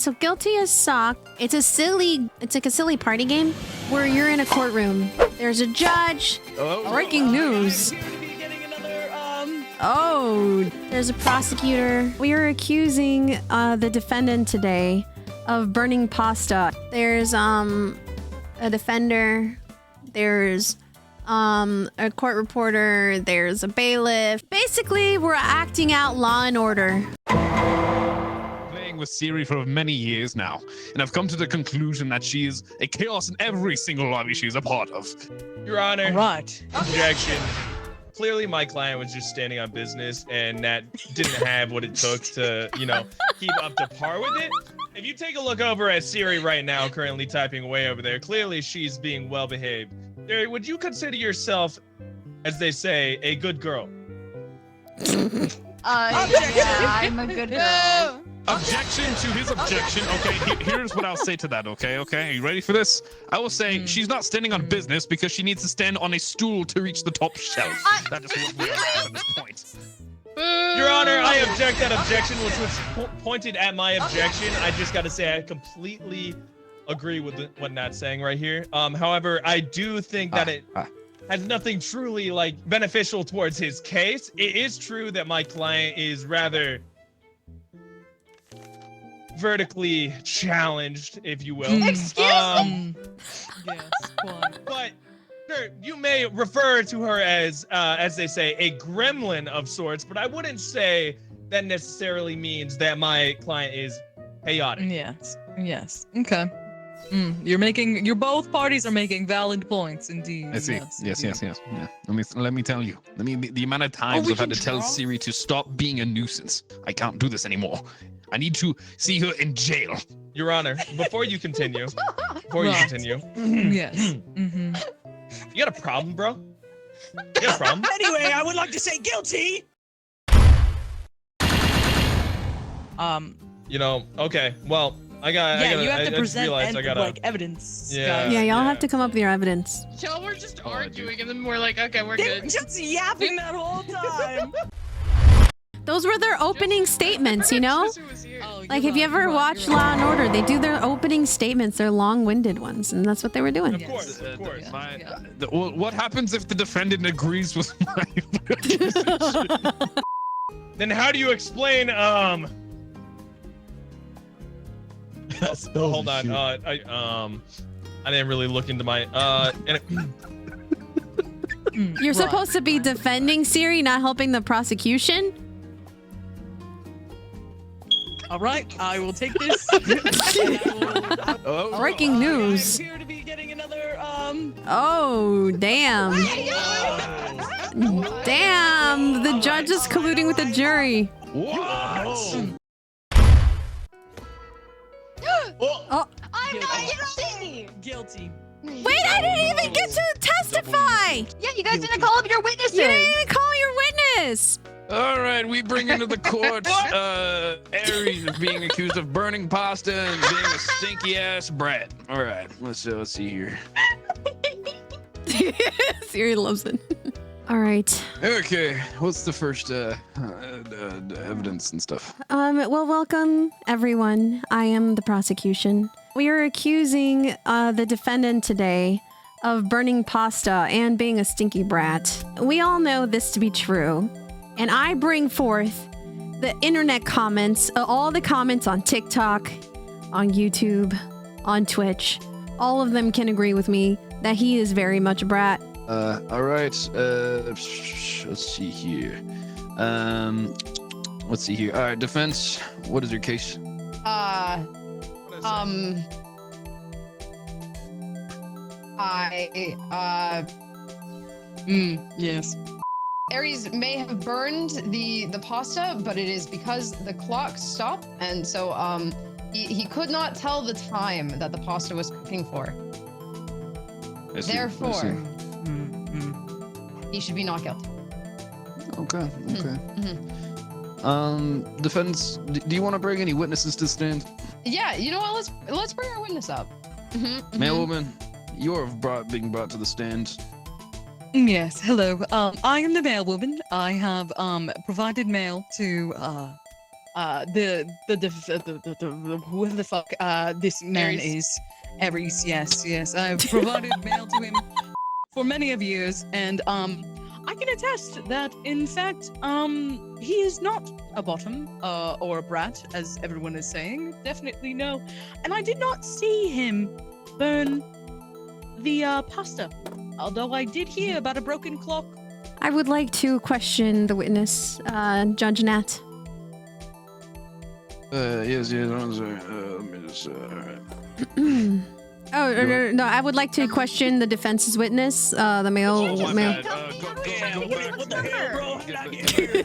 So guilty as sock. It's like a silly party game where you're in a courtroom. There's a judge. Breaking news. There's a prosecutor. We are accusing the defendant today of burning pasta. There's a defender. There's a court reporter. There's a bailiff. Basically, we're acting out Law and Order. With Siri for many years now, and I've come to the conclusion that she is a chaos in every single lobby she is a part of. Your Honor. All right. Objection. Clearly, my client was just standing on business, and Natt didn't have what it took to, keep up to par with it. If you take a look over at Siri right now, currently typing away over there, clearly she's being well behaved. Siri, would you consider yourself, as they say, a good girl? Yeah, I'm a good girl. Objection to his objection. Okay, here's what I'll say to that. Okay, are you ready for this? I will say she's not standing on business because she needs to stand on a stool to reach the top shelf. That is what we are at this point. Your Honor, I object that objection, which was pointed at my objection. I just got to say I completely agree with what Natt's saying right here. However, I do think that it has nothing truly beneficial towards his case. It is true that my client is rather vertically challenged, if you will. Excuse me? Yes, quite. But sure, you may refer to her as they say, a gremlin of sorts, but I wouldn't say that necessarily means that my client is chaotic. Yes. Okay. You're both parties are making valid points, indeed. I see. Yes. Yeah. Let me tell you. The amount of Oh, times I've had to tell Siri to stop being a nuisance. I can't do this anymore. I need to see her in jail. Your Honor, before you continue, Yes. You got a problem, bro? You got a problem? Anyway, I would like to say guilty. Okay. Well, you have to present evidence. Yeah, y'all have to come up with your evidence. Y'all were just arguing, and then we're like, okay, we're They were good. just yapping that whole time. Those were their opening statements, you know? Oh, Like, if you ever watched Law and Order, they do their opening statements. They're long-winded ones, and that's what they were doing. Of course. What happens if the defendant agrees with my decision? Then how do you explain, hold on, I didn't really look into my, You're supposed to be defending Siri, not helping the prosecution? All right, I will take this. Breaking news. I appear to be getting another Oh, damn. Damn, the judge is colluding with the jury. What? I'm not guilty. Wait, I didn't even get to testify! Yeah, you guys didn't call up your witnesses. You didn't even call your witness! All right, we bring into the court Aries is being accused of burning pasta and being a stinky ass brat. All right, let's see here. Siri loves it. All right. Okay, what's the first evidence and stuff? Well, welcome everyone. I am the prosecution. We are accusing the defendant today of burning pasta and being a stinky brat. We all know this to be true. And I bring forth the internet comments, all the comments on TikTok, on YouTube, on Twitch. All of them can agree with me that he is very much a brat. All right. Let's see here. Let's see here. All right, defense. What is your case? Yes. Aries may have burned the pasta, but it is because the clock stopped, and so he could not tell the time that the pasta was cooking for. Therefore, he should be not guilty. Okay. Defense, do you want to bring any witnesses to the stand? Yeah, you know what? Let's bring our witness up. Mailwoman, you're being brought to the stand. Yes, hello. I am the mailwoman. I have provided mail to whoever the fuck this man Aries. is. Aries, yes. I've provided mail to him for many of years, and I can attest that in fact he is not a bottom or a brat, as everyone is saying. Definitely no. And I did not see him burn the pasta, although I did hear about a broken clock. I would like to question the witness, Judge Natt. Yes, I'm sorry. Let me just, all right. No, I would like to question the defense's witness, the male. Oh, my male. bad. Go back. What the hell, bro? How did I get here?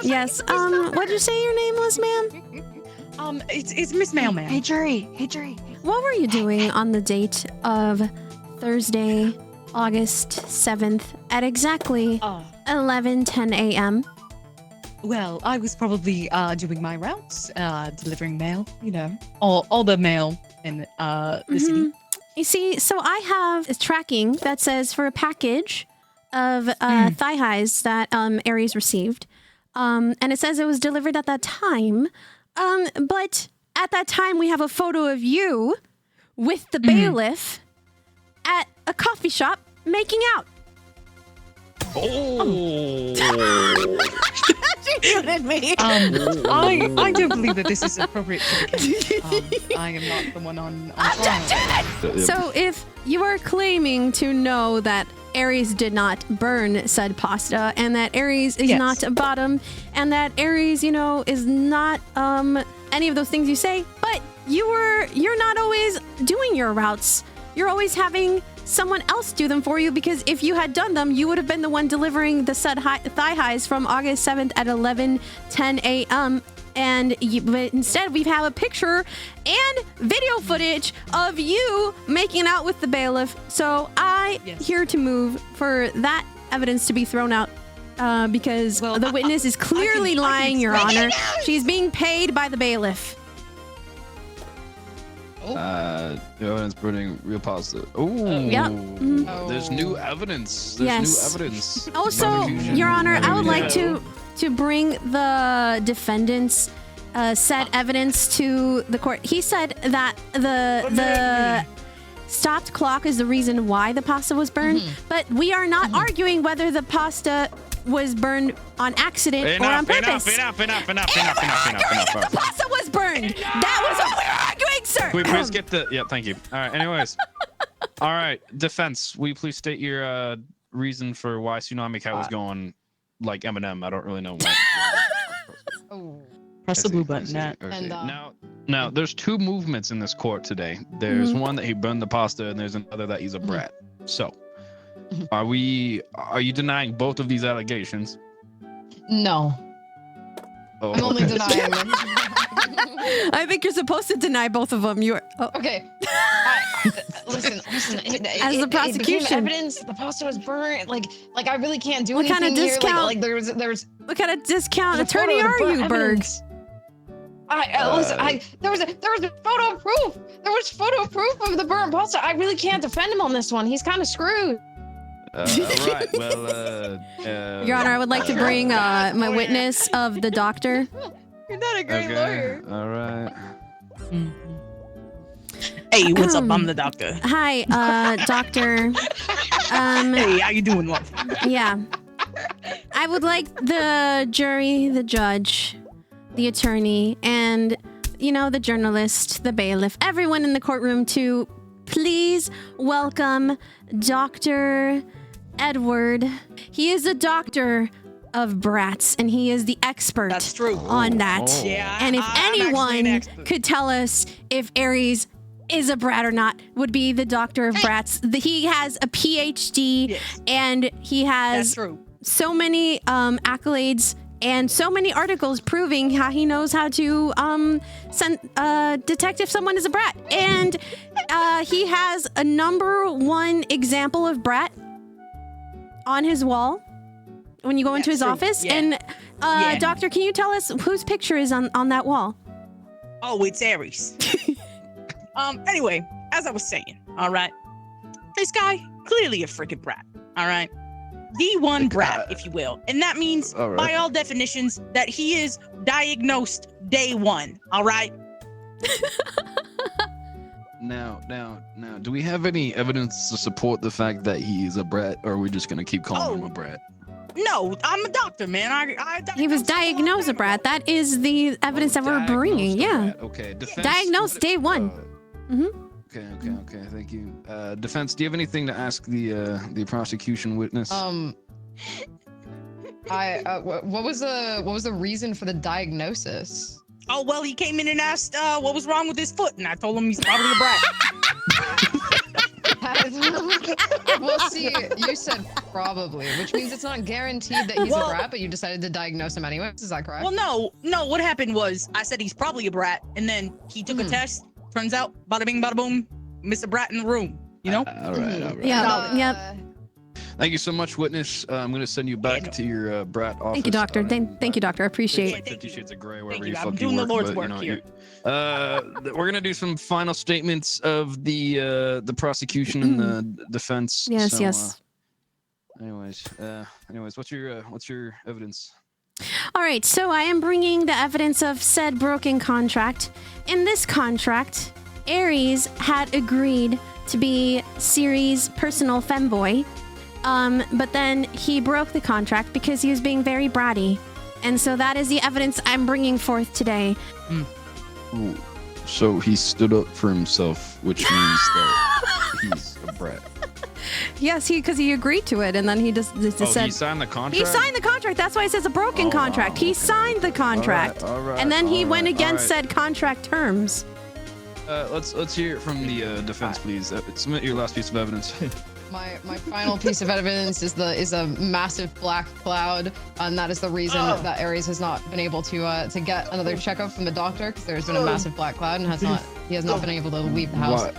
Yes. Yes. What did you say your name was, ma'am? It's Miss Mailman. Hey, jury. Hey, jury. What were you doing on the date of Thursday, August 7th at exactly 11:10 a.m.? Well, I was probably doing my routes, delivering mail, all the mail in the city. You see, so I have a tracking that says for a package of thigh highs that Aries received, and it says it was delivered at that time. But at that time, we have a photo of you with the bailiff at a coffee shop making out. Oh. She muted me. I don't believe that this is appropriate to the case. I am not the one on trial. So if you are claiming to know that Aries did not burn said pasta, and that Aries is Yes. not a bottom, and that Aries, is not any of those things you say, but you're not always doing your routes. You're always having someone else do them for you, because if you had done them, you would have been the one delivering the said thigh highs from August 7th at 11:10 a.m. But instead, we have a picture and video footage of you making out with the bailiff. So here to move for that evidence to be thrown out because the witness is clearly lying, Your Honor. She's being paid by the bailiff. The evidence burning real positive. Oh, Yep. There's new evidence. There's Yes. new evidence. Also, Your Honor, I would like to bring the defendant's said evidence to the court. He said that the stopped clock is the reason why the pasta was burned, but we are not arguing whether the pasta was burned on accident or on purpose. Enough. The pasta was burned. That was what we were arguing, sir. Can we please get the... Yeah, thank you. All right, anyways. All right, defense, will you please state your reason for why Tsunami Cat was going like Eminem? I don't really know why. Press the blue button, Nat. Okay. And, Now, there's two movements in this court today. There's one that he burned the pasta, and there's another that he's a brat. So, are you denying both of these allegations? No, Oh, I'm only denying them. I think you're supposed to deny both of them. Okay. Listen. As the It prosecution. became evidence the pasta was burnt. Like I really can't do What anything kind of here. discount? Like there's What kind of discount there's a photo attorney of the are burnt you, Berg? evidence. There was a photo of proof. There was photo proof of the burnt pasta. I really can't defend him on this one. He's kind of screwed. all right. Well, Your Honor, I would like to bring my witness of the doctor. You're not a great lawyer. All right. Hey, what's up? I'm the doctor. Hi, doctor. Hey, how you doing, love? Yeah. I would like the jury, the judge, the attorney, and, the journalist, the bailiff, everyone in the courtroom to please welcome Dr. Edward. He is a doctor of brats, and he is the expert That's true. on that. Oh. Yeah, And if I'm actually an anyone expert. could tell us if Aries is a brat or not, would be the doctor of brats. He has a PhD, Yes. and he has That's true. so many accolades and so many articles proving how he knows how to detect if someone is a brat. And he has a #1 example of brat on his wall when you go into his true. office. Yeah. And Yeah. doctor, can you tell us whose picture is on that wall? Oh, it's Aries. Anyway, as I was saying, all right, this guy clearly a freaking brat. All right, D1 brat, if you will. And that means, All right. by all definitions, that he is diagnosed day one. All right? Now, do we have any evidence to support the fact that he is a brat, or are we just gonna keep calling him a brat? No, I'm a doctor, man. He was diagnosed a brat. That is the evidence that we're bringing. Yeah. Okay. Defense. Diagnosed day one. Okay. Thank you. Defense, do you have anything to ask the prosecution witness? What was the reason for the diagnosis? Oh, well, he came in and asked what was wrong with his foot, and I told him he's probably a brat. Well, see, you said probably, which means it's not guaranteed that he's a brat, but you decided to diagnose him anyways. Is that correct? Well, no. What happened was I said he's probably a brat, and then he took a test. Turns out, bada bing, bada boom, Mr. Brat in the room. You know? All right. Yeah. Yep. Thank you so much, witness. I'm gonna send you back to your brat office. Thank you, doctor. Thank you, doctor. I appreciate it. 50 Shades of Grey, wherever you. you I'm fuck doing you the work, Lord's but, work here. We're gonna do some final statements of the prosecution and the defense. Yes, so, yes. Anyways, what's your evidence? All right, so I am bringing the evidence of said broken contract. In this contract, Aries had agreed to be Siri's personal femboy, but then he broke the contract because he was being very bratty. And so that is the evidence I'm bringing forth today. Ooh, so he stood up for himself, which means that he's a brat. Yes, because he agreed to it, and then he just said... he signed the contract? He signed the contract. That's why it says a broken contract. He signed the contract. All right, and then he went against all right. said contract terms. Let's hear it from the defense, please. Submit your last piece of evidence. My final piece of evidence is a massive black cloud, and that is the reason that Aries has not been able to get another checkup from the doctor, because there's been a massive black cloud and he has not been able to leave the house.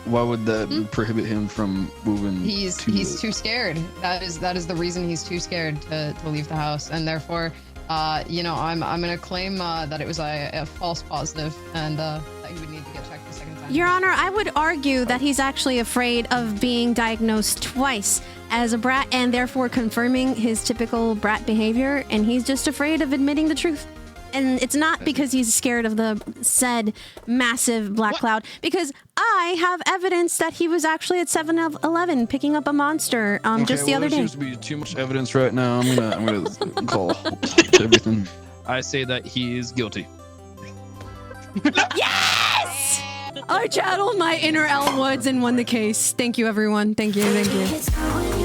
Why would that prohibit him from moving? He's too scared. That is the reason he's too scared to leave the house, and therefore, I'm gonna claim that it was a false positive, and that he would need to get checked a second time. Your Honor, I would argue that he's actually afraid of being diagnosed twice as a brat and therefore confirming his typical brat behavior, and he's just afraid of admitting the truth. And it's not because he's scared of the said massive black cloud, because I have evidence that he was actually at 7-Eleven picking up a monster just the other day. There seems to be too much evidence right now. I'm gonna call everything. I say that he is guilty. Yes! I channeled my inner Elm Woods and won the case. Thank you, everyone. Thank you. It's going